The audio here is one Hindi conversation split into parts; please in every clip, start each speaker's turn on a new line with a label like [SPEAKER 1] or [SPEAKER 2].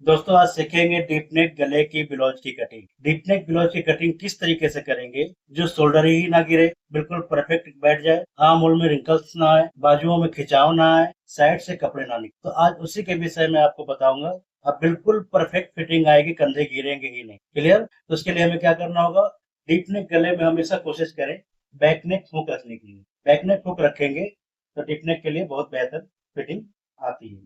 [SPEAKER 1] दोस्तों आज सीखेंगे डीप नेक गले की ब्लाउज की कटिंग। डीप नेक ब्लाउज की कटिंग किस तरीके से करेंगे जो शोल्डर ही ना गिरे, बिल्कुल परफेक्ट बैठ जाए, आर्म होल में रिंकल्स ना आए, बाजुओं में खिंचाव ना आए, साइड से कपड़े ना निकले। तो आज उसी के विषय में आपको बताऊंगा। अब बिल्कुल परफेक्ट फिटिंग आएगी, कंधे गिरेंगे ही नहीं। क्लियर? तो उसके लिए हमें क्या करना होगा? डीप नेक गले में हमेशा कोशिश करें बैक नेक हुक रखने के लिए। बैक नेक हुक रखेंगे तो डीप नेक के लिए बहुत बेहतर फिटिंग आती है।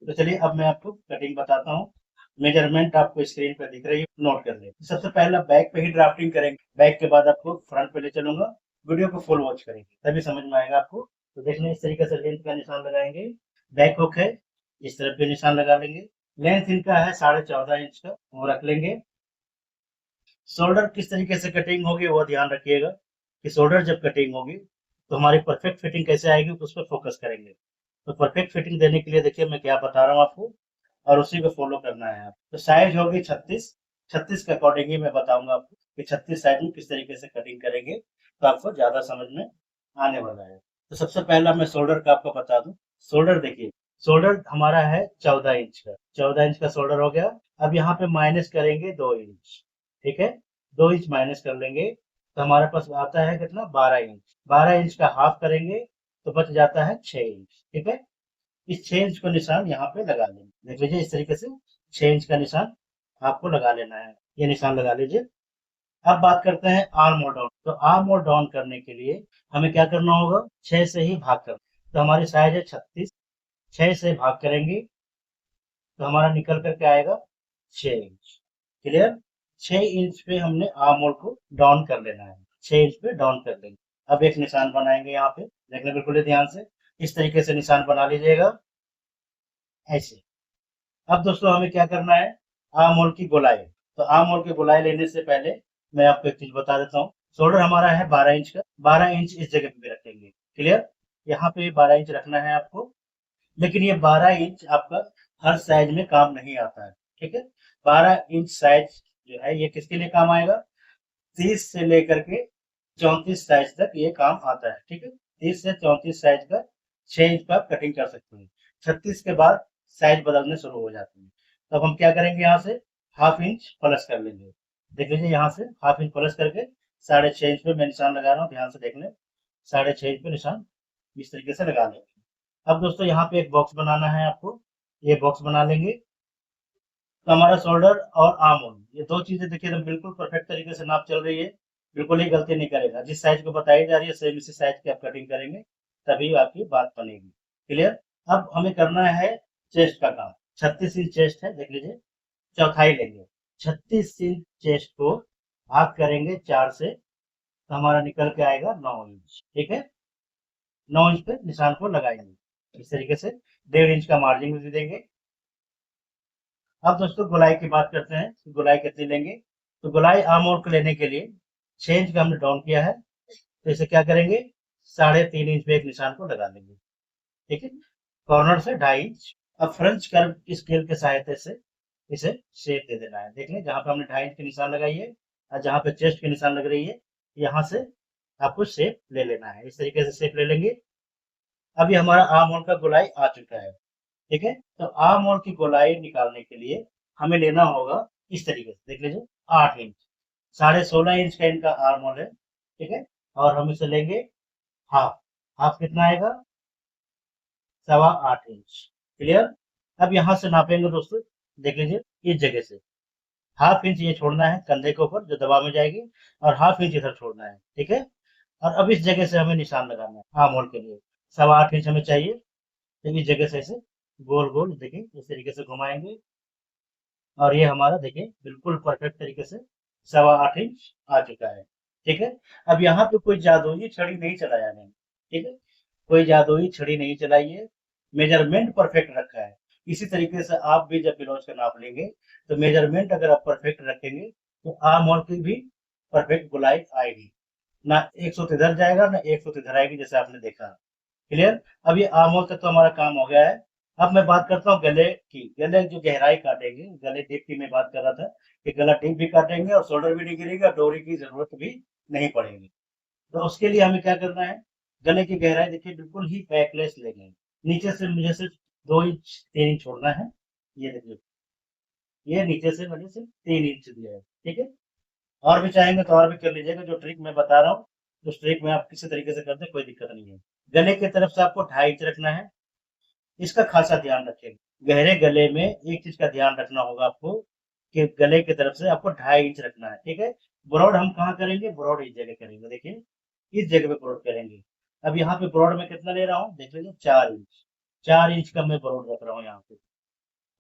[SPEAKER 1] तो चलिए अब मैं आपको कटिंग बताता हूँ। मेजरमेंट आपको स्क्रीन पर दिख रही है, नोट कर ले। सबसे पहले बैक पे ही ड्राफ्टिंग करेंगे, बैक के बाद आपको फ्रंट पे ले चलूंगा। वीडियो को फुल वॉच करेंगे तभी समझ में आएगा आपको। तो देखने इस तरीके से लेंथ का निशान लगाएंगे। बैक हुक है, इस तरफ भी निशान लगा लेंगे। लेंथ इनका है 14.5 इंच का, वो रख लेंगे। शोल्डर किस तरीके से कटिंग होगी वो ध्यान रखिएगा कि शोल्डर जब कटिंग होगी तो हमारी परफेक्ट फिटिंग कैसे आएगी उस पर फोकस करेंगे। तो परफेक्ट फिटिंग देने के लिए देखिए मैं क्या बता रहा हूँ आपको, और उसी को फॉलो करना है आप। तो साइज होगी 36। 36 के अकॉर्डिंग ही मैं बताऊंगा आपको कि 36 साइज में किस तरीके से कटिंग करेंगे तो आपको ज्यादा समझ में आने वाला है। तो सबसे पहला मैं शोल्डर का आपको बता दूं। शोल्डर देखिए, शोल्डर हमारा है 14 इंच का। 14 इंच का शोल्डर हो गया। अब यहाँ पे माइनस करेंगे 2 इंच। ठीक है, 2 इंच माइनस कर लेंगे तो हमारे पास आता है कितना, 12 इंच। 12 इंच का हाफ करेंगे तो बच जाता है 6 इंच। ठीक है, इस 6 इंच को निशान यहाँ पे लगा लेंगे। देख लीजिए इस तरीके से 6 इंच का निशान आपको लगा लेना है। ये निशान लगा लीजिए। अब बात करते हैं आर्म और डाउन। तो आर्म और डाउन करने के लिए हमें क्या करना होगा, 6 से ही भाग करना। तो हमारी साइज है 36, 6 से भाग करेंगे तो हमारा निकल करके आएगा 6 इंच। क्लियर? 6 इंच पे हमने आर्म होल को डाउन कर लेना है। 6 इंच पे डाउन कर लेंगे। अब एक निशान बनाएंगे यहाँ पे, देखने बिल्कुल ध्यान से। इस तरीके से निशान बना लीजिएगा, ऐसे। अब दोस्तों हमें क्या करना है, आर्म होल की गोलाई। तो आर्म होल की गोलाई लेने से पहले मैं आपको एक चीज बता देता हूँ। शोल्डर हमारा है 12 इंच का। 12 इंच इस जगह पे भी रखेंगे। क्लियर? यहाँ पे 12 इंच रखना है आपको। लेकिन ये 12 इंच आपका हर साइज में काम नहीं आता है। ठीक है, 12 इंच साइज जो है ये किसके लिए काम आएगा, 30 से लेकर के 34 साइज तक ये काम आता है। ठीक है, 30 से 34 साइज का 6 इंच पर आप कटिंग कर सकते हैं। 36 के बाद साइज बदलने शुरू हो जाते हैं। तो अब हम क्या करेंगे, यहाँ से हाफ इंच प्लस कर लेंगे। देख लीजिए यहाँ से हाफ इंच प्लस करके 6.5 इंच पे मैं निशान लगा रहा हूँ, ध्यान से देख लें। 6.5 इंच पे निशान इस तरीके से लगा लेंगे। अब दोस्तों यहाँ पे एक बॉक्स बनाना है आपको, ये बॉक्स बना लेंगे। तो हमारा शोल्डर और आर्म होल, ये दो चीजें देखिए एकदम बिल्कुल परफेक्ट तरीके से नाप चल रही है। बिल्कुल ही गलती नहीं करेगा। जिस साइज को बताई जा रही है सेम इसी साइज की आप कटिंग करेंगे तभी आपकी बात बनेगी। क्लियर? अब हमें करना है चेस्ट का काम। 36 इंच चेस्ट है, देख लीजिए। चौथाई लेंगे। 36 इंच चेस्ट को भाग करेंगे 4 से तो हमारा निकल के आएगा 9 इंच। ठीक है, 9 इंच पे निशान को लगाएंगे इस तरीके से। 1.5 इंच का मार्जिन भी देंगे। अब दोस्तों गोलाई की बात करते हैं कि गोलाई कितनी लेंगे। तो गोलाई आर्म होल को लेने के लिए 6 इंच का हमने डाउन किया है, तो इसे क्या करेंगे, 3.5 इंच पे एक निशान को लगा लेंगे। ठीक है, कॉर्नर से 2.5 इंच। अब फ्रेंच कर्व की स्केल के सहायता से इसे शेप दे देना है। देख लें जहां पे हमने 2.5 इंच की निशान लगाई है और जहां पे चेस्ट की निशान लग रही है, यहाँ से आपको शेप ले लेना है। इस तरीके से शेप ले लेंगे। अब ये हमारा आर्म होल का गोलाई आ चुका है। ठीक है, तो आर्म होल की गोलाई निकालने के लिए हमें लेना होगा इस तरीके से, देख लीजिए, 8 इंच। 16.5 इंच का इनका आर्म होल है। ठीक है, और हम इसे लेंगे हाफ। हाफ कितना आएगा, 8.25 इंच। क्लियर? अब यहाँ से नापेंगे दोस्तों, देख लीजिए इस जगह से हाफ इंच ये छोड़ना है कंधे के ऊपर जो दबा में जाएगी, और हाफ इंच इधर छोड़ना है। ठीक है, और अब इस जगह से हमें निशान लगाना है आर्म होल के लिए। 8.25 इंच हमें चाहिए। तो इस जगह से इसे गोल गोल देखिए इस तरीके से घुमाएंगे, और ये हमारा देखिए बिल्कुल परफेक्ट तरीके से 8.25 इंच आ चुका है। ठीक है, अब यहाँ पे कोई जादुई छड़ी नहीं चलाया नहीं। ठीक है, कोई जादुई छड़ी नहीं चलाई है। मेजरमेंट परफेक्ट रखा है। इसी तरीके से आप भी जब ब्लाउज का नाप लेंगे तो मेजरमेंट अगर आप परफेक्ट रखेंगे तो आर्म होल की भी परफेक्ट गोलाई आएगी। ना एक सूत इधर जाएगा ना एक सूत इधर आएगी, जैसे आपने देखा। क्लियर? अब ये आर्म होल तक तो हमारा काम हो गया है। अब मैं बात करता हूँ गले की। गले जो गहराई काटेंगे, गले डीप की मैं बात कर रहा था कि गला डीप भी काटेंगे और शोल्डर भी नहीं गिरेगा, डोरी की जरूरत भी नहीं पड़ेगी। तो उसके लिए हमें क्या करना है, गले की गहराई देखिए बिल्कुल ही बैकलेस लेंगे। नीचे से मुझे सिर्फ 2 इंच 3 इंच छोड़ना है। ये देखिए ये नीचे से मैंने सिर्फ 3 इंच दिया है, ठीक है। और भी चाहेंगे तो और भी कर लीजिएगा, जो ट्रिक मैं बता रहा हूँ उस ट्रिक में आप किसी तरीके से करते कोई दिक्कत नहीं है। गले की तरफ से आपको 2.5 इंच रखना है, इसका खासा ध्यान रखेगा। गहरे गले में एक चीज का ध्यान रखना होगा आपको कि गले की तरफ से आपको 2.5 इंच रखना है, ठीक है। ब्रॉड हम कहाँ करेंगे, ब्रॉड इस जगह करेंगे, देखिए इस जगह पे ब्रॉड करेंगे। अब यहाँ पे ब्रॉड में कितना ले रहा हूँ देख लीजिए, 4 इंच। 4 इंच का मैं ब्रॉड रख रहा हूँ यहाँ पे,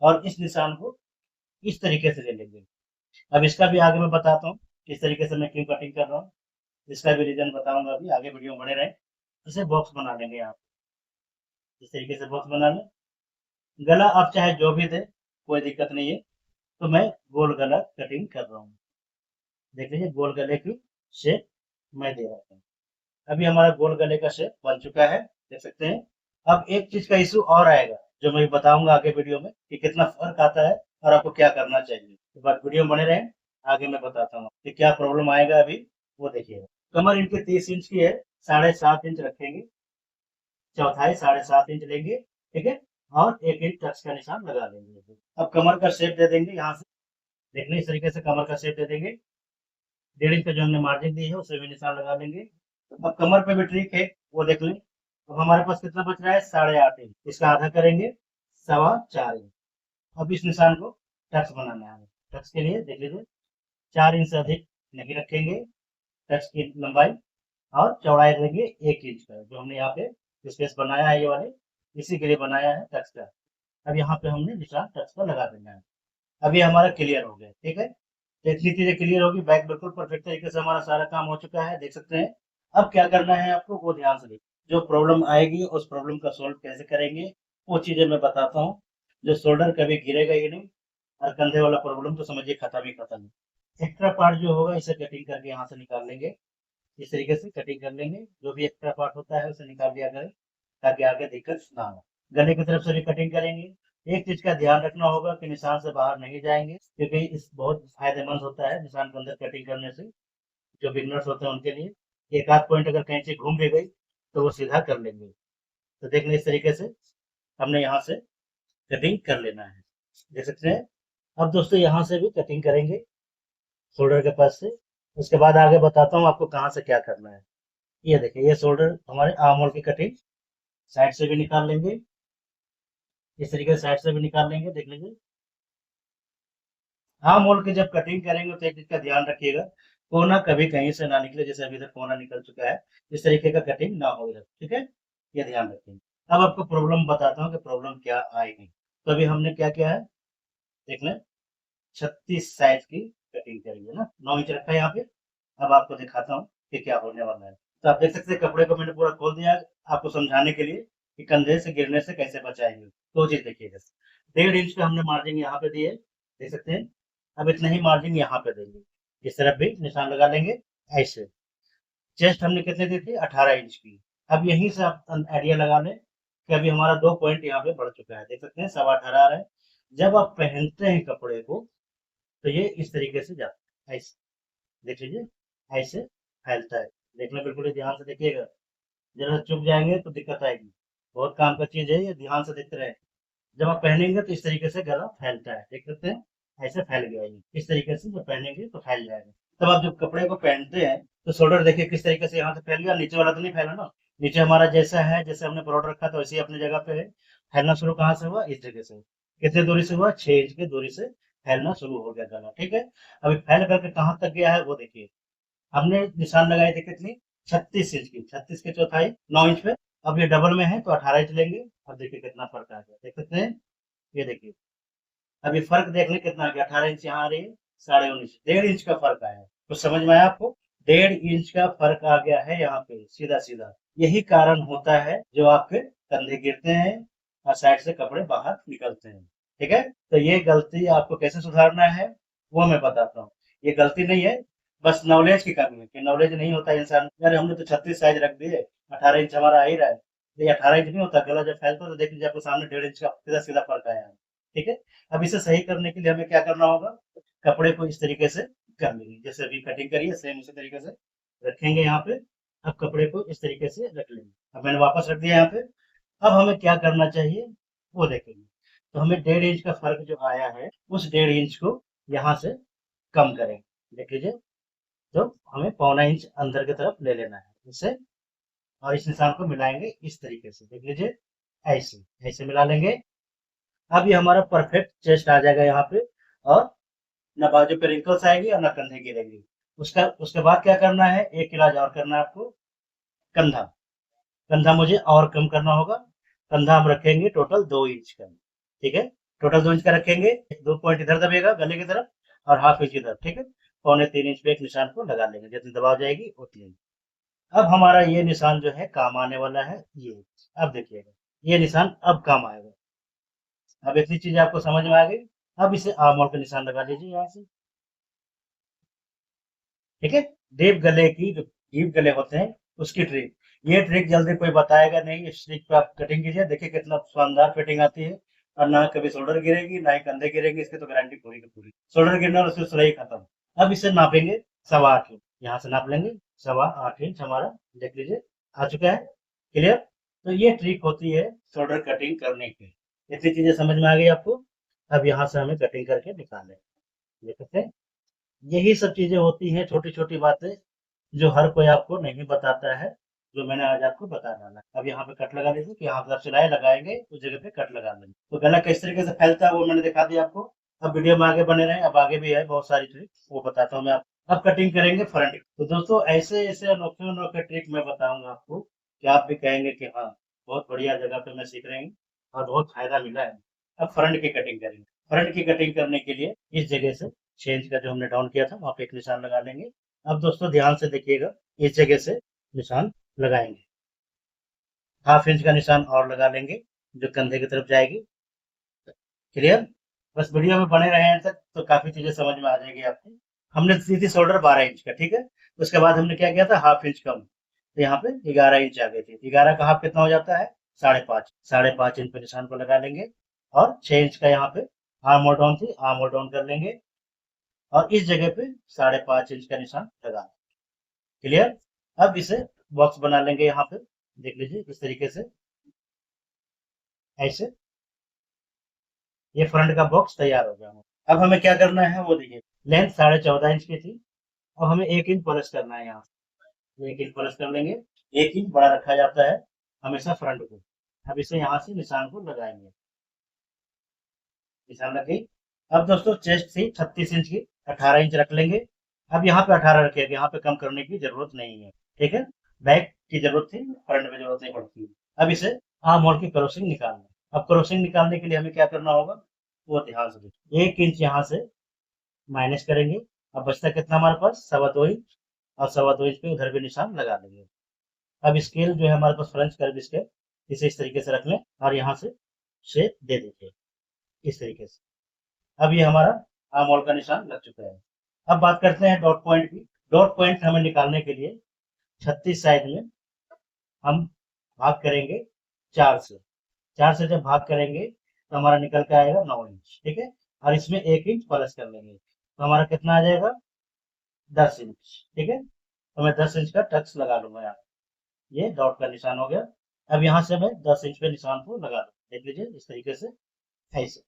[SPEAKER 1] और इस निशान को इस तरीके से ले लेंगे। अब इसका भी आगे मैं बताता हूँ किस तरीके से मैं क्यों कटिंग कर रहा हूँ, इसका भी रीजन बताऊंगा, अभी आगे वीडियो में बने रहे। इसे बॉक्स बना लेंगे यहाँ पे, इस तरीके से बॉक्स बना लें। गला आप चाहे जो भी दे कोई दिक्कत नहीं है, तो मैं गोल गला कटिंग कर रहा हूँ। देख लीजिए गोल गले की शेप मैं दे रहा हूँ। अभी हमारा गोल गले का शेप बन चुका है, देख सकते हैं। अब एक चीज का इशू और आएगा जो मैं बताऊंगा आगे वीडियो में कि कितना फर्क आता है और आपको क्या करना चाहिए। तो बस वीडियो में बने रहें, आगे मैं बताता हूँ कि क्या प्रॉब्लम आएगा अभी, वो देखिएगा। कमर इनकी 30 इंच की है, 7.5 इंच रखेंगे, चौथाई 7.5 इंच लेंगे, ठीक है। और 1 इंच टक्स का निशान लगा लेंगे। अब कमर का शेप दे देंगे यहाँ से, देखने इस तरीके से कमर का शेप दे देंगे। 1.5 इंच का जो हमने मार्जिन दी है उसे भी निशान लगा लेंगे। अब कमर पे भी ट्रिक है, वो देख लें। अब हमारे पास कितना बच रहा है, 8.5 इंच, इसका आधा करेंगे 4.25 इंच। अब इस निशान को टक्स बनाना है। टक्स के लिए देख लीजिए 4 इंच से अधिक नहीं रखेंगे टक्स की लंबाई, और चौड़ाई रहेगी 1 इंच का, जो हमने यहाँ पे स्पेस बनाया है ये वाले, इसी के लिए बनाया है टक्स का। अब यहाँ पे हमने निशान टक्स का लगा देना है। अब ये हमारा क्लियर हो गया, ठीक है। तो इतनी चीजें क्लियर होगी, बैक बिल्कुल परफेक्ट तरीके से हमारा सारा काम हो चुका है, देख सकते हैं। अब क्या करना है आपको वो ध्यान से देखिए। जो प्रॉब्लम आएगी उस प्रॉब्लम का सोल्व कैसे करेंगे वो चीजें मैं बताता हूँ। जो शोल्डर कभी गिरेगा ही नहीं, और कंधे वाला प्रॉब्लम तो समझिए खत्म ही खत्म है। एक्स्ट्रा पार्ट जो होगा इसे कटिंग करके यहाँ से निकाल लेंगे, इस तरीके से कटिंग कर लेंगे। जो भी एक्स्ट्रा पार्ट होता है उसे निकाल दिया करें ताकि आगे दिक्कत ना हो। गले की तरफ से भी कटिंग करेंगे। एक चीज का ध्यान रखना होगा कि निशान से बाहर नहीं जाएंगे, क्योंकि इस बहुत फायदेमंद होता है निशान के अंदर कटिंग करने से। जो बिगनर्स होते हैं उनके लिए एक आध पॉइंट अगर कहीं से घूम भी गई तो वो सीधा कर लेंगे। तो देख लें इस तरीके से हमने यहाँ से कटिंग कर लेना है, देख सकते हैं। अब दोस्तों यहाँ से भी कटिंग करेंगे शोल्डर के पास से। उसके बाद आगे बताता हूँ आपको कहाँ से क्या करना है। ये देखिए ये शोल्डर हमारे आर्म होल की कटिंग साइड से भी निकाल लेंगे, इस तरीके से साइड से भी निकाल लेंगे, देख लीजिए। आर्म होल की जब कटिंग करेंगे तो एक चीज का ध्यान रखिएगा, कोना कभी कहीं से ना निकले, जैसे अभी तक कोना निकल चुका है, इस तरीके का कटिंग ना हो इधर, ठीक है। ये ध्यान रखेंगे। अब आपको प्रॉब्लम बताता हूँ कि प्रॉब्लम क्या आएगी। तो अभी हमने क्या किया है देख लें, 36 साइज की कटिंग करेंगे ना, 9 इंच रखा है यहाँ पे। अब आपको दिखाता हूँ कि क्या होने वाला है। तो आप देख सकते हैं कपड़े को मैंने पूरा खोल दिया है आपको समझाने के लिए कि कंधे से गिरने से कैसे बचाएंगे। दो चीज देखिएगा, 1.5 इंच का हमने मार्जिन यहाँ पे दिए, देख सकते हैं। अब इतना ही मार्जिन यहाँ पे देंगे, इस तरफ भी निशान लगा लेंगे ऐसे। चेस्ट हमने कितने दी थी, 18 इंच की। अब यहीं से आप आइडिया लगा लें कि अभी हमारा 2 पॉइंट यहाँ पे बढ़ चुका है, देख सकते हैं 18.25 आ रहा है। जब आप पहनते हैं कपड़े को तो ये इस तरीके से जाता है, ऐसे देख लीजिए, ऐसे फैलता है। देखना बिल्कुल ध्यान से देखिएगा, जरा चुप जाएंगे तो दिक्कत आएगी। बहुत काम का चीज है ये, ध्यान से देखते रहे। जब आप पहनेंगे तो इस तरीके से गला फैलता है, देख सकते हैं ऐसे फैल गया ये, इस तरीके से जब पहनेंगे तो फैल जाएगा। तब आप जब कपड़े को पहनते हैं तो शोल्डर देखिए किस तरीके से यहाँ से फैल गया, नीचे वाला तो नहीं फैला ना। नीचे हमारा जैसा है, जैसे हमने प्रोड रखा था वैसे ही अपनी जगह पे है। फैलना शुरू कहाँ से हुआ, इस जगह से। कितने दूरी से हुआ, 6 इंच की दूरी से फैलना शुरू हो गया गला, ठीक है। अभी फैल करके कहाँ तक गया है वो देखिए। हमने निशान लगाए थे कितनी, 36 इंच की, 36 की चौथाई 9 इंच पे। अब ये डबल में है तो 18 इंच लेंगे। अब देखिए कितना फर्क आ गया, देख सकते हैं। ये देखिए अभी फर्क देख लें कितना आ गया, 18 इंच यहाँ आ रही है, 19.5, 1.5 इंच का फर्क आया है। तो समझ में आया आपको, 1.5 इंच का फर्क आ गया है यहाँ पे सीधा सीधा। यही कारण होता है जो आपके कंधे गिरते हैं और साइड से कपड़े बाहर निकलते हैं, ठीक है। तो ये गलती आपको कैसे सुधारना है वो मैं बताता हूँ। ये गलती नहीं है, बस नॉलेज की कमी है कि नॉलेज नहीं होता इंसान। यार हमने तो 36 साइज रख दिए, 18 इंच हमारा आ ही रहा है। ये 18 इंच नहीं होता, गला जब फैलता है तो देख लीजिए आपको सामने 1.5 इंच का सीधा सीधा फर्क आया है, ठीक है। अब इसे सही करने के लिए हमें क्या करना होगा, कपड़े को इस तरीके से कर लेंगे, जैसे अभी कटिंग करिए सेम उसी तरीके से रखेंगे यहाँ पे। अब कपड़े को इस तरीके से रख लेंगे, अब मैंने वापस रख दिया यहाँ पे। अब हमें क्या करना चाहिए वो देखेंगे। तो हमें 1.5 इंच का फर्क जो आया है उस 1.5 इंच को यहाँ से कम करेंगे। देख लीजिए, तो हमें 1.25 इंच अंदर की तरफ ले लेना है इसे, और इस निशान को मिलाएंगे इस तरीके से। देख लीजिए, ऐसे ऐसे मिला लेंगे। अब ये हमारा परफेक्ट चेस्ट आ जाएगा यहाँ पे, और ना बाजू पे रिंकल्स आएगी और ना कंधे गिरेंगे। उसका उसके बाद क्या करना है, एक इलाज और करना है आपको, कंधा। कंधा मुझे और कम करना होगा। कंधा हम रखेंगे टोटल 2 इंच का, ठीक है। टोटल 2 इंच का रखेंगे। 2 पॉइंट इधर दबेगा गले की तरफ और हाफ इंच इधर, ठीक है। 2.25 इंच पे एक निशान को लगा लेंगे, जितनी दबाव जाएगी उतनी। अब हमारा ये निशान जो है काम आने वाला है ये। अब देखिएगा, ये निशान अब काम आएगा। अब इतनी चीज आपको समझ में आ गई। अब इसे आर्म होल का निशान लगा लीजिए यहाँ से, ठीक है। डीप गले की, जो डीप गले होते हैं उसकी ट्रिक, ये ट्रिक जल्दी कोई बताएगा नहीं। इस ट्रिक पे आप कटिंग कीजिए, देखिए कितना शानदार फिटिंग आती है। और ना कभी शोल्डर गिरेगी ना ही कंधे गिरेगी, इसकी तो गारंटी पूरी की पूरी। शोल्डर गिरना और उसकी सिलाई खत्म। अब इसे नापेंगे 8.25 इंच, यहाँ से नाप लेंगे 8.25 इंच हमारा। देख लीजिए आ चुका है, क्लियर। तो ये ट्रिक होती है शोल्डर कटिंग करने की। इतनी चीजें समझ में आ गई आपको। अब यहाँ से हमें कटिंग करके निकालें, देख सकते हैं। यही सब चीजें होती हैं, छोटी छोटी बातें जो हर कोई आपको नहीं बताता है, जो मैंने आज आपको बता डाला। अब यहाँ पे कट लगा लीजिए कि यहाँ पे आप सिलाई लगाएंगे उस जगह पे कट लगा लेंगे। तो गला किस तरीके से फैलता है वो मैंने दिखा दिया आपको। अब वीडियो में आगे बने रहे, अब आगे भी है बहुत सारी ट्रिक, वो बताता हूँ मैं आपको। अब कटिंग करेंगे फ्रंट। तो दोस्तों ऐसे ऐसे अनोखे अनोखे ट्रिक मैं बताऊंगा आपको कि आप भी कहेंगे कि हाँ, बहुत बढ़िया जगह पे मैं सीख रहे हैं और बहुत फायदा मिला है। अब फ्रंट की कटिंग करेंगे। फ्रंट की कटिंग करने के लिए इस जगह से चेंज का जो हमने डाउन किया था वहां पे एक निशान लगा लेंगे। अब दोस्तों ध्यान से देखिएगा, इस जगह से निशान लगाएंगे। 1/2 इंच का निशान और लगा लेंगे जो कंधे की तरफ जाएगी। क्लियर। बस वीडियो में बने रहे हैं तक तो काफी चीजें समझ में आ जाएगी आपको। हमने दी थी शोल्डर 12 इंच का, ठीक है। उसके बाद हमने क्या किया था, 1/2 इंच कम, तो यहाँ पे 11 इंच आ गई थी। 11 का हाफ कितना हो जाता है, 5.5। 5.5 इंच पे निशान को लगा लेंगे, और 6 इंच का यहाँ पे आर्म होल डाउन थी, आर्म होल डाउन कर लेंगे, और इस जगह पे 5.5 इंच का निशान लगा। क्लियर। अब इसे बॉक्स बना लेंगे यहाँ पे, देख लीजिए इस तरीके से, ऐसे। ये फ्रंट का बॉक्स तैयार हो गया। अब हमें क्या करना है वो देखिए, लेंथ 14.5 इंच की थी। अब हमें 1 इंच प्लस करना है यहाँ से, 1 इंच प्लस कर लेंगे। 1 इंच बड़ा रखा जाता है हमेशा फ्रंट को। अब इसे यहाँ से निशान को लगाएंगे, निशान लग गई। अब दोस्तों चेस्ट थी 36 इंच की, 18 इंच रख लेंगे। अब यहाँ पे 18 रखिएगा, यहाँ पे कम करने की जरूरत नहीं है, ठीक है। बैक की जरूरत थी, फ्रंट में जरूरत नहीं पड़ती। अब इसे आर्म होल की क्रॉसिंग निकालना। अब क्रॉसिंग निकालने के लिए हमें क्या करना होगा वो ध्यान से देखिए। 1 इंच यहाँ से माइनस करेंगे। अब बचता कितना हमारे पास, 2.25 इंच। और 2.25 इंच पे उधर भी निशान लगा देंगे। अब स्केल जो है हमारे पास फ्रेंच कर्व स्केल, इसे इस तरीके से रख लें और यहाँ से शेप दे दीजिए इस तरीके से। अब ये हमारा आर्म होल का निशान लग चुका है। अब बात करते हैं डॉट पॉइंट की। डॉट पॉइंट हमें निकालने के लिए 36 साइड में हम भाग करेंगे 4 से। 4 से जब भाग करेंगे तो हमारा निकल के आएगा 9 इंच, ठीक है। और इसमें 1 इंच प्लस कर लेंगे तो हमारा कितना आ जाएगा, 10 इंच, ठीक है। तो मैं 10 इंच का टक्स लगा लूंगा यहाँ, ये डॉट का निशान हो गया। अब यहाँ से मैं 10 इंच पे निशान को लगा दूँ, देख लीजिए इस तरीके से, ऐसे।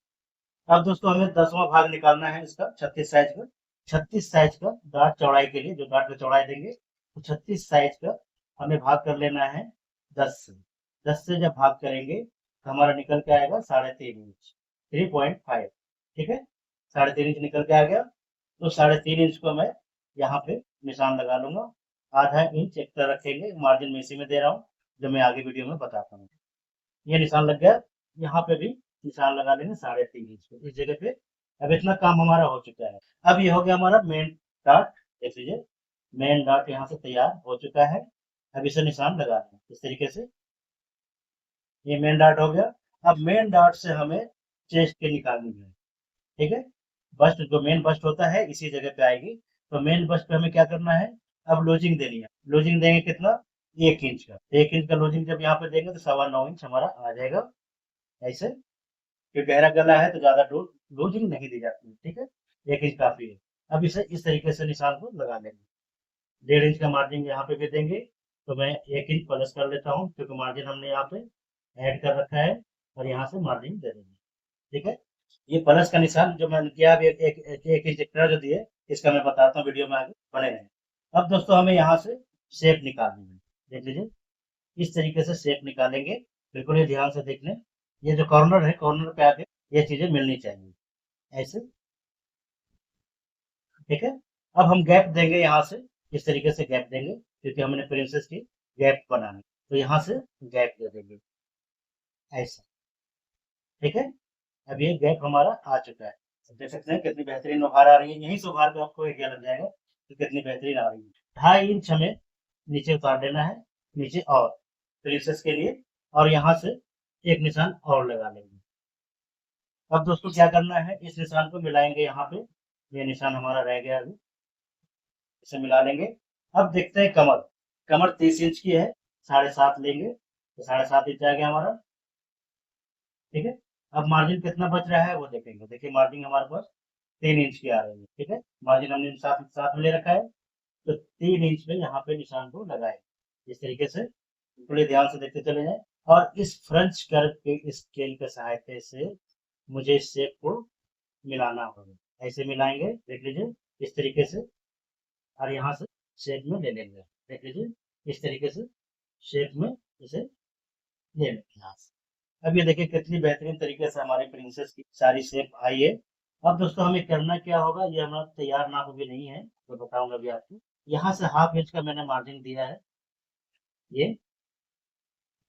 [SPEAKER 1] अब दोस्तों हमें 10वां भाग निकालना है इसका 36 साइज का। 36 साइज का डार्ट चौड़ाई के लिए जो डार्ट में चौड़ाई देंगे, तो 36 साइज का हमें भाग कर लेना है 10 से। 10 से जब भाग करेंगे तो हमारा निकल के आएगा 3.5 इंच, 3.5, ठीक है। 3.5 इंच निकल के आ गया। तो 3.5 इंच को मैं यहाँ पे निशान लगा लूंगा। आधा इंच एक्स्ट्रा रखेंगे, मार्जिन में इसी में दे रहा हूँ जो मैं आगे वीडियो में बताता हूँ। ये निशान लग गया। यहाँ पे भी निशान लगा लेंगे 3.5 इंच पे इस जगह पे। अब इतना काम हमारा हो चुका है। अब ये हो गया हमारा मेन डार्ट, देख लीजिए मेन डार्ट यहाँ से तैयार हो चुका है। अब इसे निशान लगा दें इस तरीके से, ये मेन डार्ट हो गया। अब मेन डार्ट से हमें चेस्ट की निकालनी है, ठीक है। बस्ट जो मेन बस्ट होता है इसी जगह पे आएगी। तो मेन बस्ट पे हमें क्या करना है, अब लोजिंग देनी है। लोजिंग देंगे कितना, 1 इंच का। 1 इंच का लोजिंग जब यहाँ पे देंगे तो 9.25 इंच हमारा आ जाएगा, ऐसे। कि गहरा गला है तो ज्यादा लूजिंग नहीं दी जाती है, ठीक है। 1 इंच काफी है। अब इसे इस तरीके से निशान को लगा लेंगे। 1.5 इंच का मार्जिन यहाँ पे भी देंगे। तो मैं 1 इंच प्लस कर लेता हूँ क्योंकि मार्जिन हमने यहाँ पे ऐड कर रखा है, और यहाँ से मार्जिन दे देंगे। ठीक है। ये प्लस का निशान जो मैंने किया अभी एक इंच एक्स्ट्रा जो दिए, इसका मैं बताता हूँ वीडियो में आगे, बने रहें। अब दोस्तों हमें यहाँ से शेप निकालनी है, देख लीजिए इस तरीके से शेप निकालेंगे। बिल्कुल ये ध्यान से देख लें, ये जो कॉर्नर है कॉर्नर पे आके ये चीजें मिलनी चाहिए ऐसे, ठीक है। अब हम गैप देंगे यहाँ से, इस तरीके से गैप देंगे क्योंकि हमने प्रिंसेस की गैप बनानी, तो यहाँ से गैप दे देंगे ऐसा, ठीक है। अब ये गैप हमारा आ चुका है, देख सकते हैं कितनी बेहतरीन उभार आ रही है, यहीं से उभार पे आपको आइडिया लग जाएगा कि कितनी बेहतरीन आ रही है। 2.5 इंच हमें नीचे उतार देना है, नीचे और प्रिंसेस के लिए, और यहाँ से एक निशान और लगा लेंगे। अब दोस्तों क्या करना है, इस निशान को मिलाएंगे यहाँ पे, ये निशान हमारा रह गया अभी, इसे मिला लेंगे। अब देखते हैं कमर, कमर 30 इंच की है, 7.5 लेंगे तो 7.5 इंच आ गया हमारा, ठीक है। अब मार्जिन कितना बच रहा है वो देखेंगे, देखिए मार्जिन हमारे पास 3 इंच की आ रही है, ठीक है। मार्जिन हमने साथ साथ में ले रखा है, तो 3 इंच में यहाँ पे निशान को लगाए इस तरीके से, थोड़े ध्यान से देखते चले जाए। और इस फ्रेंच कर्व के स्केल के सहायता से मुझे इस शेप को मिलाना होगा, ऐसे मिलाएंगे देख लीजिए इस तरीके से, और यहाँ से शेप में ले लेंगे, देख लीजिए इस तरीके से शेप में इसे ले लेंगे यहाँ से। अब ये देखिए कितनी बेहतरीन तरीके से हमारी प्रिंसेस की सारी शेप आई है। अब दोस्तों हमें करना क्या होगा, ये हमारा तैयार नाप भी नहीं है तो बताऊंगा अभी आपको। यहाँ से 1/2 इंच का मैंने मार्जिन दिया है ये,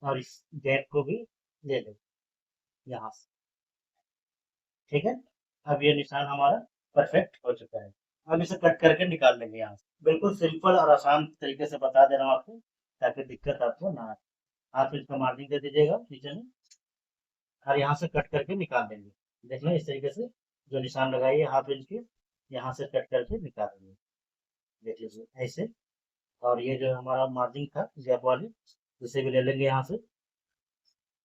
[SPEAKER 1] और इस गैप को भी ले लें यहाँ से, ठीक है। अब ये निशान हमारा परफेक्ट हो चुका है। अब इसे कट करके निकाल लेंगे यहाँ से, बिल्कुल सिंपल और आसान तरीके से बता दे रहा हूँ आपको ताकि दिक्कत आपको ना आए। 1/2 इंच का मार्जिन दे दीजिएगा नीचे में, और यहाँ से कट करके निकाल देंगे, देख लें इस तरीके से जो निशान लगाइए 1/2 इंच के, यहाँ से कट करके निकाल देंगे, देख लीजिए ऐसे। और ये जो हमारा मार्जिन था गैप वाली, इसे भी ले लेंगे यहाँ से,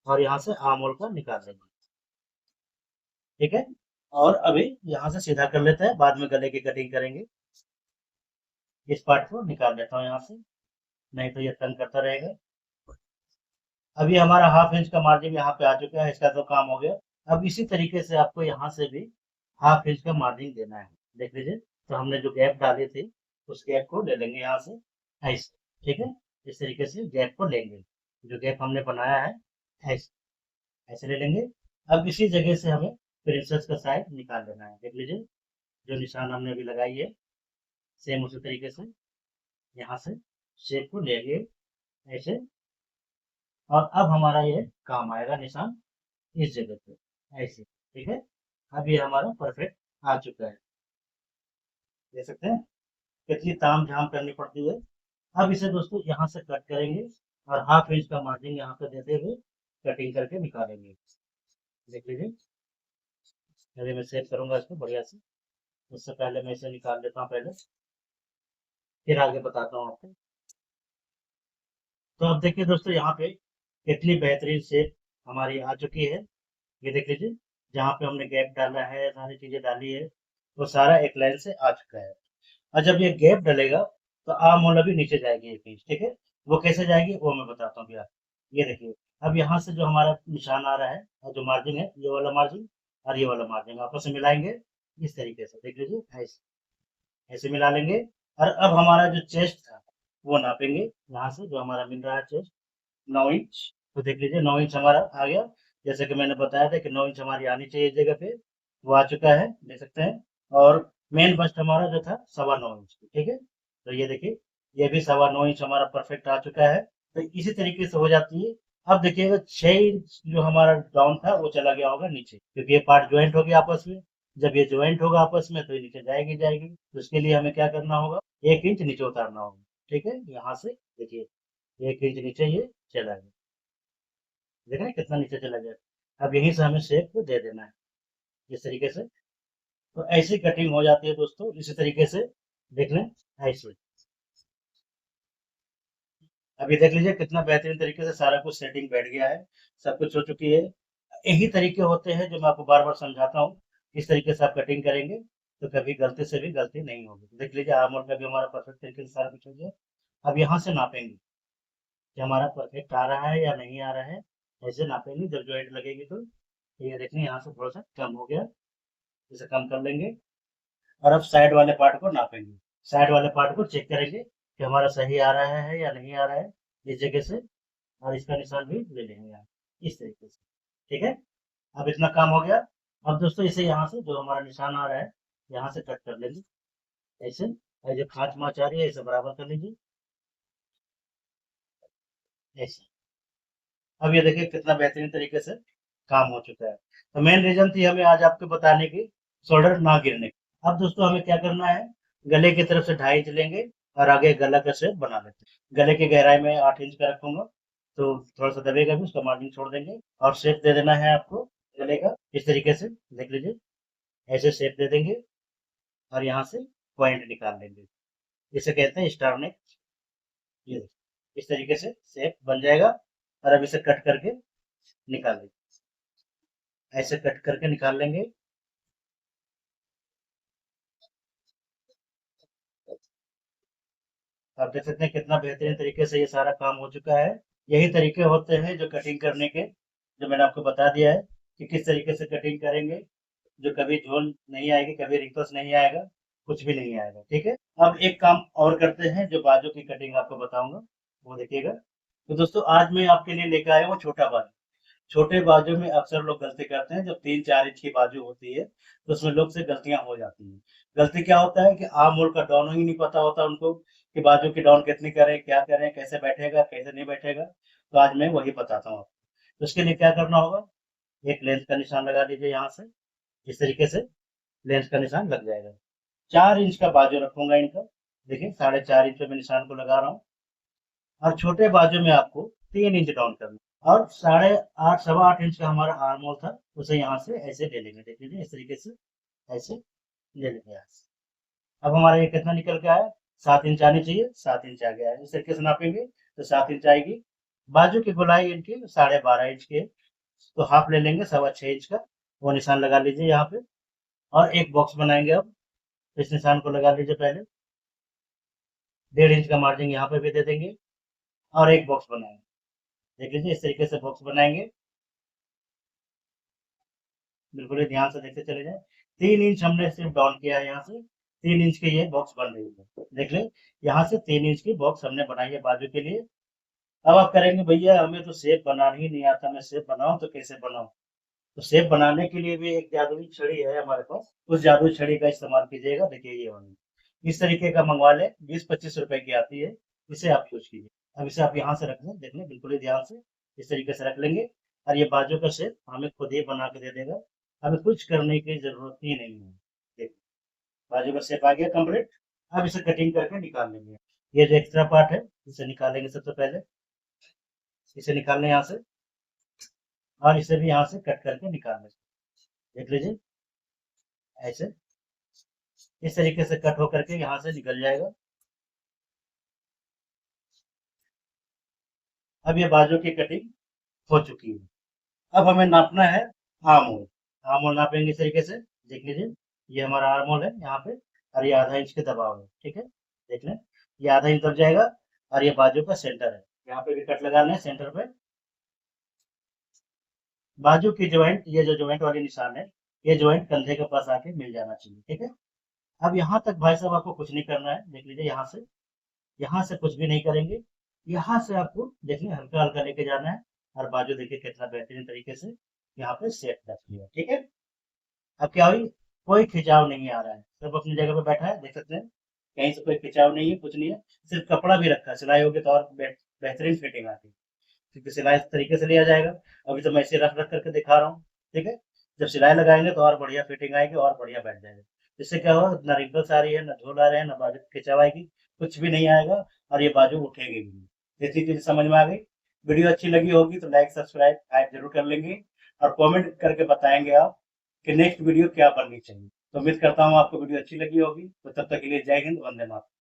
[SPEAKER 1] और यहाँ से आर्म होल का निकाल देंगे, ठीक है। और अभी यहाँ से सीधा कर लेते हैं, बाद में गले की कटिंग करेंगे। इस पार्ट को निकाल देता हूँ यहाँ से, नहीं तो ये तंग करता रहेगा। अभी हमारा 1/2 इंच का मार्जिन यहाँ पे आ चुका है, इसका तो काम हो गया। अब इसी तरीके से आपको यहाँ से भी 1/2 इंच का मार्जिन देना है, देख लीजिए। तो हमने जो गैप डाली थी उस गैप को ले लेंगे यहाँ से ऐसे, ठीक है। इस तरीके से गैप को लेंगे, जो गैप हमने बनाया है ऐसे, ऐसे ले लेंगे। अब इसी जगह से हमें प्रिंसेस का साइड निकाल लेना है, देख लीजिए जो निशान हमने अभी लगाई है, सेम उसी तरीके से यहाँ से शेप को लेंगे ऐसे, और अब हमारा ये काम आएगा निशान इस जगह पे ऐसे, ठीक है। अब ये हमारा परफेक्ट आ चुका है, देख सकते हैं कितनी ताम झाम करनी पड़ती है। अब इसे दोस्तों यहाँ से कट करेंगे, और 1/2 इंच का मार्जिन यहाँ पे देते हुए कटिंग करके निकालेंगे, देख लीजिए। अभी मैं सेव करूंगा इसको बढ़िया से, उससे पहले मैं इसे निकाल लेता हूँ पहले, फिर आगे बताता हूँ आपको। तो अब देखिए दोस्तों यहाँ पे कितनी बेहतरीन शेप हमारी आ चुकी है, ये देख लीजिए। जहाँ पे हमने गैप डाला है, सारी चीजें डाली है, वो सारा एक लाइन से आ चुका है। और जब ये गैप डलेगा तो आर्म होल भी नीचे जाएगी 1 इंच, ठीक है। वो कैसे जाएगी वो मैं बताता हूँ भैया, ये देखिए। अब यहाँ से जो हमारा निशान आ रहा है और जो मार्जिन है, ये वाला मार्जिन और ये वाला मार्जिन आपस में मिलाएंगे इस तरीके से, देख लीजिए ऐसे, ऐसे मिला लेंगे। और अब हमारा जो चेस्ट था वो नापेंगे, यहाँ से जो हमारा मिल रहा है चेस्ट 9 इंच, तो देख लीजिए 9 इंच हमारा आ गया। जैसे कि मैंने बताया था कि 9 इंच हमारी आनी चाहिए इस जगह पे, वो आ चुका है, देख सकते हैं। और मेन बस्ट हमारा जो था 9.25 इंच, ठीक है। तो ये देखिए ये भी 9.25 इंच हमारा परफेक्ट आ चुका है, तो इसी तरीके से हो जाती है। अब देखिएगा 6 इंच जो हमारा डाउन था वो चला गया होगा नीचे, क्योंकि ये पार्ट ज्वाइंट हो गया आपस में। जब ये ज्वाइंट होगा आपस में तो ये नीचे जाएगी जाएगी, तो इसके लिए हमें क्या करना होगा, 1 इंच नीचे उतारना होगा, ठीक है। यहाँ से देखिए 1 इंच नीचे ये चला गया, देख रहे हैं कितना नीचे चला गया। अब यहीं से हमें शेप को दे देना है इस तरीके से, तो ऐसी कटिंग हो जाती है दोस्तों, इसी तरीके से देख लें ऐसे। अभी देख लीजिए कितना बेहतरीन तरीके से सारा कुछ सेटिंग बैठ गया है, सब कुछ हो चुकी है। यही तरीके होते हैं जो मैं आपको बार बार समझाता हूँ, इस तरीके से आप कटिंग करेंगे तो कभी गलती से भी गलती नहीं होगी। देख लीजिए आर्म होल का भी हमारा परफेक्ट तरीके से सारा कुछ हो गया। अब यहाँ से नापेंगे कि हमारा परफेक्ट आ रहा है या नहीं आ रहा है, ऐसे नापेंगे जब ज्वाइंट लगेगी तो, ये देखिए यहाँ से थोड़ा सा कम हो गया, इसे कम कर लेंगे। और अब साइड वाले पार्ट को नापेंगे, साइड वाले पार्ट को चेक करेंगे कि हमारा सही आ रहा है या नहीं आ रहा है, इस जगह से। और इसका निशान भी ले लेंगे यहाँ, इस तरीके से। ठीक है, अब इतना काम हो गया। अब दोस्तों इसे यहाँ से जो हमारा निशान आ रहा है, यहाँ से कट कर लेंगे ऐसे, और जो खांच माच आ रही है इसे बराबर कर लीजिए ऐसे। अब ये देखिए कितना बेहतरीन तरीके से काम हो चुका है। तो मेन रीजन थी हमें आज आपको बताने की, शोल्डर ना गिरने की। अब दोस्तों हमें क्या करना है, गले की तरफ से 2.5 इंच लेंगे और आगे गला का शेप बना लेते हैं। गले की गहराई में 8 इंच का रखूंगा, तो थोड़ा सा दबेगा भी, उसका मार्जिन छोड़ देंगे। और शेप दे देना है आपको गले का इस तरीके से, देख लीजिए ऐसे शेप दे देंगे। और यहाँ से पॉइंट निकाल लेंगे, इसे कहते हैं स्टार नेक। ये देखिए, इस तरीके से शेप बन जाएगा। और अब इसे कट करके निकाल लेंगे, ऐसे कट करके निकाल लेंगे। आप देख सकते हैं कितना बेहतरीन तरीके से ये सारा काम हो चुका है। यही तरीके होते हैं जो कटिंग करने के, जो मैंने आपको बता दिया है कि किस तरीके से कटिंग करेंगे, जो कभी झोल नहीं आएगी, कभी रिंकल्स नहीं आएगा, कुछ भी नहीं आएगा। ठीक है, अब एक काम और करते हैं, जो बाजू की कटिंग आपको बताऊंगा वो देखिएगा। तो दोस्तों आज मैं आपके लिए लेकर आया हूँ छोटा बाजू। छोटे बाजू में अक्सर लोग गलती करते हैं, जब 3-4 इंच की बाजू होती है तो उसमें लोग से गलतियां हो जाती हैं। गलती क्या होता है कि आर्म होल का डाउन ही नहीं पता होता उनको, कि बाजू की डाउन कितनी करें, क्या करें, कैसे बैठेगा कैसे नहीं बैठेगा। तो आज मैं वही बताता हूँ आपको। तो उसके लिए क्या करना होगा, एक लेंथ का निशान लगा दीजिए यहाँ से, इस तरीके से लेंथ का निशान लग जाएगा। 4 इंच का बाजू रखूंगा इनका, देखिए 4.5 इंच पे मैं निशान को लगा रहा हूँ। और छोटे बाजू में आपको 3 इंच डाउन करना, और 8.5 8.25 इंच का हमारा आर्म होल था, उसे यहाँ से ऐसे ले लेंगे, देख लीजिए इस तरीके से ऐसे ले लेंगे यहाँ से। अब हमारा ये कितना निकल के आया, 7 इंच आनी चाहिए, 7 इंच आ गया है। इस तरीके से नापेंगे तो 7 इंच आएगी। बाजू की गोलाई इनकी 12.5 इंच की है, तो हाफ ले लेंगे 6.25 इंच का, वो निशान लगा लीजिए यहाँ पे। और एक बॉक्स बनाएंगे अब, इस निशान को लगा लीजिए पहले, 1.5 इंच का मार्जिन यहाँ पे भी दे देंगे। और एक बॉक्स बनाएंगे, देख लीजिए इस तरीके से बॉक्स बनाएंगे, बिल्कुल ही ध्यान से देखते चले जाए। 3 इंच हमने सिर्फ डाउन किया है यहाँ से, 3 इंच की ये बॉक्स बन रही है, देख ले। यहाँ से 3 इंच की बॉक्स हमने बनाई है बाजू के लिए। अब आप करेंगे भैया हमें तो शेप बनाना ही नहीं आता, मैं शेप बनाऊं तो कैसे बनाऊं। तो शेप बनाने के लिए भी एक जादुई छड़ी है हमारे पास, उस जादुई छड़ी का इस्तेमाल कीजिएगा। देखिए ये वाली इस तरीके का मंगवा ले, 20-25 रुपए की आती है, इसे आप यूज कीजिए। अब इसे आप यहाँ से रख लें, देख लें बिल्कुल ही ध्यान से, इस तरीके से रख लेंगे। और ये बाजू का शेप हमें खुद ही बना के दे देगा, हमें कुछ करने की जरूरत ही नहीं है। देखिए बाजू का शेप आ गया कंप्लीट। अब इसे कटिंग करके निकाल लेंगे। ये जो एक्स्ट्रा पार्ट है इसे निकालेंगे सबसे पहले, इसे निकालने यहाँ से। और इसे भी यहाँ से कट करके निकाल लेंगे, देख लीजिए ऐसे, इस तरीके से कट होकर के यहाँ से निकल जाएगा। अब ये बाजू की कटिंग हो चुकी है। अब हमें नापना है आर्म होल। आर्म होल नापेंगे इस तरीके से, देख लीजिए ये हमारा आर्म होल है यहाँ पे। और ये आधा इंच के दबाव है, ठीक है, देख लें ये आधा इंच दब जाएगा। और ये बाजू का सेंटर है, यहाँ पे भी कट लगाना है सेंटर पे। बाजू की ज्वाइंट, ये जो ज्वाइंट वाली निशान है, ये ज्वाइंट कंधे के पास आके मिल जाना चाहिए, ठीक है। अब यहाँ तक भाई साहब आपको कुछ नहीं करना है, देख लीजिए यहाँ से कुछ भी नहीं करेंगे। यहाँ से आपको देखिए हल्का हल्का लेके जाना है। और बाजू देखिए कितना बेहतरीन तरीके से यहाँ पे सेट रख लिया, ठीक है। अब क्या हुई, कोई खिंचाव नहीं आ रहा है, सब अपनी जगह पे बैठा है, देख सकते हैं कहीं से कोई खिंचाव नहीं है, कुछ नहीं है। सिर्फ कपड़ा भी रखा है, सिलाई होगी तो और बेहतरीन फिटिंग आती है, क्योंकि सिलाई इस तरीके से लिया जाएगा। अभी तो मैं इसे रख रख करके दिखा रहा हूँ, ठीक है। जब सिलाई लगाएंगे तो और बढ़िया फिटिंग आएगी और बढ़िया बैठ जाएगा। इससे क्या होगा, ना रिंकल्स आ रही है, ना झोल आ रहे हैं, ना बाजू खिंचाव आएगी, कुछ भी नहीं आएगा। और ये बाजू उठेगी भी नहीं। इतनी चीज समझ में आ गई। वीडियो अच्छी लगी होगी तो लाइक सब्सक्राइब आप जरूर कर लेंगे, और कमेंट करके बताएंगे आप कि नेक्स्ट वीडियो क्या बननी चाहिए। तो उम्मीद करता हूँ आपको वीडियो अच्छी लगी होगी। तो तब तक के लिए जय हिंद, वंदे मातरम।